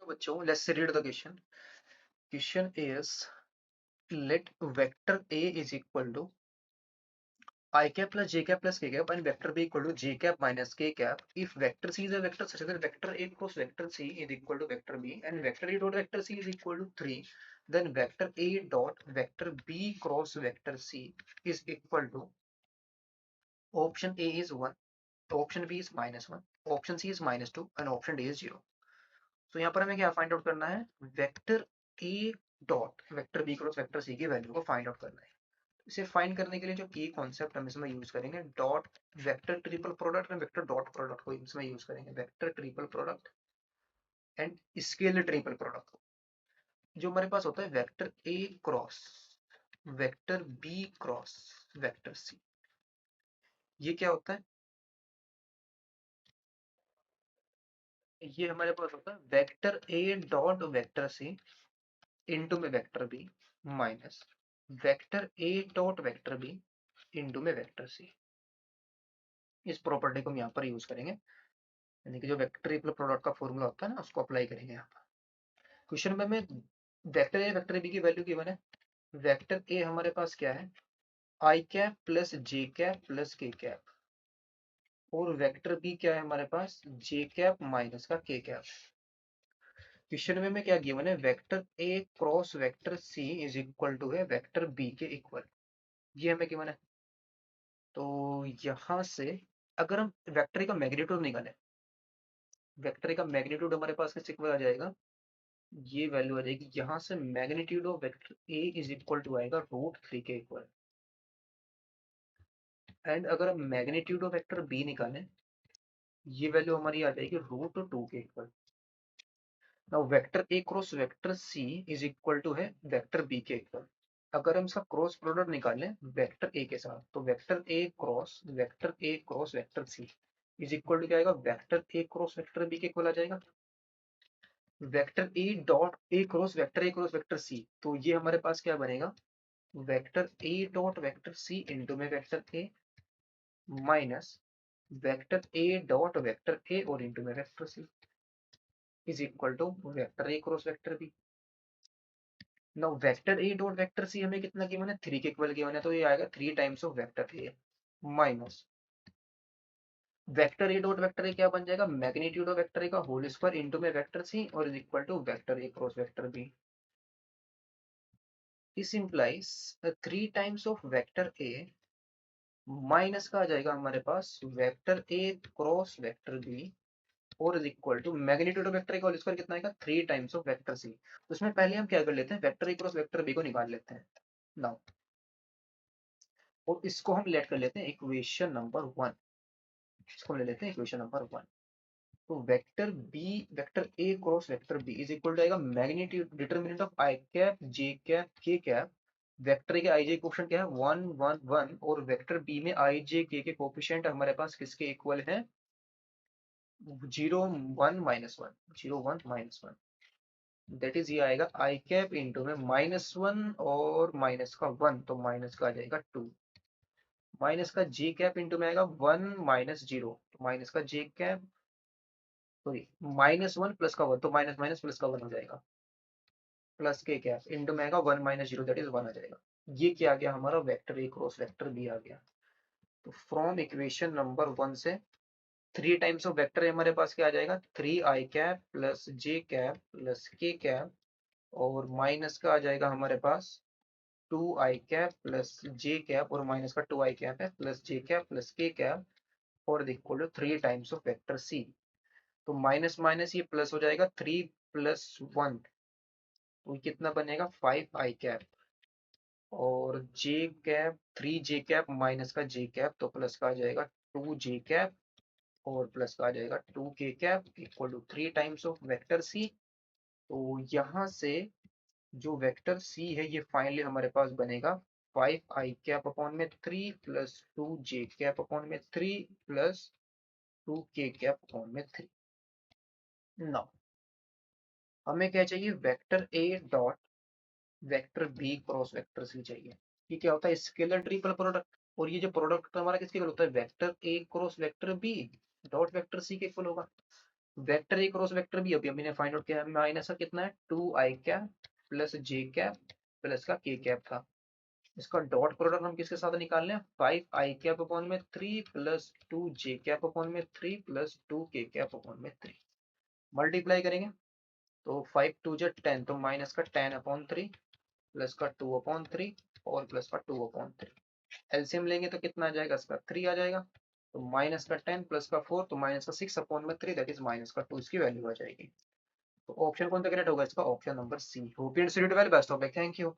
बच्चों, let's read the question. Question is, let vector A is equal to I cap plus j cap plus k cap and vector B equal to j cap minus k cap if vector C is a vector such that vector A cross vector C is equal to vector B and vector A dot vector C is equal to 3, then vector A dot vector B cross vector C is equal to option A is 1, option B is -1, option C is -2 and option D is 0. तो यहाँ पर हमें क्या find out करना है, vector ए dot vector B cross vector C की value को find out करना है। इसे फाइंड करने के लिए जो की कॉन्सेप्ट हम इसमें यूज करेंगे, dot vector triple product and vector dot product को इसमें यूज करेंगे। Vector triple product and scalar triple product. जो हमारे पास होता है वेक्टर ए cross vector B cross vector C, ये क्या होता है, ये हमारे पास होता है वेक्टर ए डॉट वेक्टर सी इंटू में वेक्टर बी माइनस वेक्टर ए डॉट वेक्टर बी इंटू में वेक्टर सी। इस प्रॉपर्टी को हम यहाँ पर यूज करेंगे, यानी कि जो वेक्टर ट्रिपल प्रोडक्ट का फॉर्मूला होता है ना, उसको अप्लाई करेंगे यहाँ पर। क्वेश्चन में वेक्टर ए वेक्टर बी की वैल्यू गिवन है। वेक्टर ए हमारे पास क्या है, आई cap plus j cap plus k cap, और वेक्टर बी क्या है हमारे पास, जे कैप माइनस का के कैप। क्वेश्चन में क्या गिवन है, vector A cross vector C is equal to है वेक्टर बी के इक्वल, ये हमें गिवन है। तो यहां से अगर हम वेक्टर का मैग्नीट्यूड निकालें, वेक्टर का मैग्नीट्यूड हमारे पास किस इक्वल आ जाएगा, ये वैल्यू आ जाएगी, यहां से magnitude of vector A is equal to आएगा √3 के इक्वल। एंड अगर हम मैग्नीट्यूड ऑफ वेक्टर बी निकालें, ये वैल्यू हमारी आ जाएगी √2 के equal. Now vector A cross vector C is equal to है वेक्टर बी के इक्वल। अगर हम इसका क्रॉस प्रोडक्ट निकालें वेक्टर ए के साथ, तो vector A cross vector C is equal to क्या आएगा, वेक्टर ए क्रॉस वेक्टर बी के इक्वल आ जाएगा। वेक्टर ए क्रॉस वेक्टर सी, तो ये हमारे पास क्या बनेगा, वेक्टर ए डॉट वेक्टर सी इंटू में vector A minus vector A dot vector A और इंटू में vector C is equal to vector A cross vector B. Now vector A dot vector C हमें कितना गिवन है, 3 के equal given है, तो ये आएगा 3 times of vector A minus vector A dot vector A क्या बन जाएगा, मैग्नीट्यूड ऑफ वेक्टर ए का होल स्क्वायर इंटू में वेक्टर सी और is equal to vector A cross vector B. This implies 3 times of vector A minus का आ जाएगा हमारे पास वेक्टर ए क्रॉस वेक्टर बी और is equal to magnitude of vector A का whole square कितना आएगा, 3 टाइम्स ऑफ वेक्टर सी। तो इसमें पहले हम क्या कर लेते हैं, वेक्टर ए क्रॉस वेक्टर बी को निकाल लेते हैं नाउ, और इसको हम लेट कर लेते हैं इक्वेशन नंबर 1। इसको ले लेते हैं इक्वेशन नंबर 1। तो vector A cross vector B is equal to आएगा magnitude determinant of I cap J cap K cap. Vector A के आई जे कोफिशिएंट क्या है, 1 1 1, और वेक्टर बी में आई जे के कोफिशिएंट हमारे पास किसके इक्वल है, 0 1 -1, 0 1 -1। दैट इज ये आएगा आई कैप इंटू में -1 और माइनस का 1, तो माइनस का आ जाएगा 2, माइनस का जे कैप इंटू में आएगा 1 -0, तो माइनस का जे कैप, सॉरी -1 प्लस का 1, तो माइनस माइनस प्लस का 1 हो जाएगा, प्लस के कैप इंटू में आएगा 1 -0 दैट इज 1 आ जाएगा। ये क्या आ गया हमारा, वेक्टर ए क्रॉस वेक्टर बी आ गया। तो फ्रॉम इक्वेशन नंबर 1 से 3 टाइम्स ऑफ वेक्टर हमारे पास क्या आ जाएगा, 3 i cap plus j cap plus k cap, और माइनस का आ जाएगा हमारे पास 2 i cap plus j cap, और माइनस का 2 आई कैप है plus j cap plus k cap, और equal to 3 times of vector सी। तो माइनस माइनस ये प्लस हो जाएगा, 3 प्लस 1, तो कितना बनेगा 5 आई कैप, और जे कैप 3 जे कैप माइनस का जे कैप, तो प्लस का आ जाएगा 2 जे कैप, और प्लस का आ जाएगा 2 k cap equal to 3 times of vector सी। तो यहाँ से जो वेक्टर सी है ये फाइनली हमारे पास बनेगा 5 आई कैप अपॉन में 3 प्लस 2 जे कैप अपॉन में 3 प्लस 2 के कैप अपॉन में 3। नाउ हमें क्या चाहिए, वेक्टर ए dot vector B cross vector c चाहिए। ये क्या होता है, स्केलर ट्रिपल प्रोडक्ट, और ये जो प्रोडक्ट हमारा किसके इक्वल होता है, वेक्टर ए cross vector b dot vector c के इक्वल होगा। वेक्टर ए क्रॉस वेक्टर बी अभी हमने फाइंड आउट किया है, माइनस का कितना है 2 i plus j cap plus का के कैप था। इसका डॉट प्रोडक्ट हम किसके साथ निकाल लें, 5 i अपॉन में 3 प्लस 2 j अपॉन में 3 प्लस 2 k अपॉन में 3, मल्टीप्लाई करेंगे तो 5 2 10, तो माइनस का 10/3 प्लस का 2/3 और प्लस का 2/3। एलसीएम लेंगे तो कितना आ जाएगा, इसका 3 आ जाएगा। तो माइनस का 10 प्लस का 4, तो माइनस का 6/3, दैट इज माइनस का 2, इसकी वैल्यू आ जाएगी। तो ऑप्शन कौन सा करेक्ट होगा इसका, option number c. Hope you well, best of luck, thank you.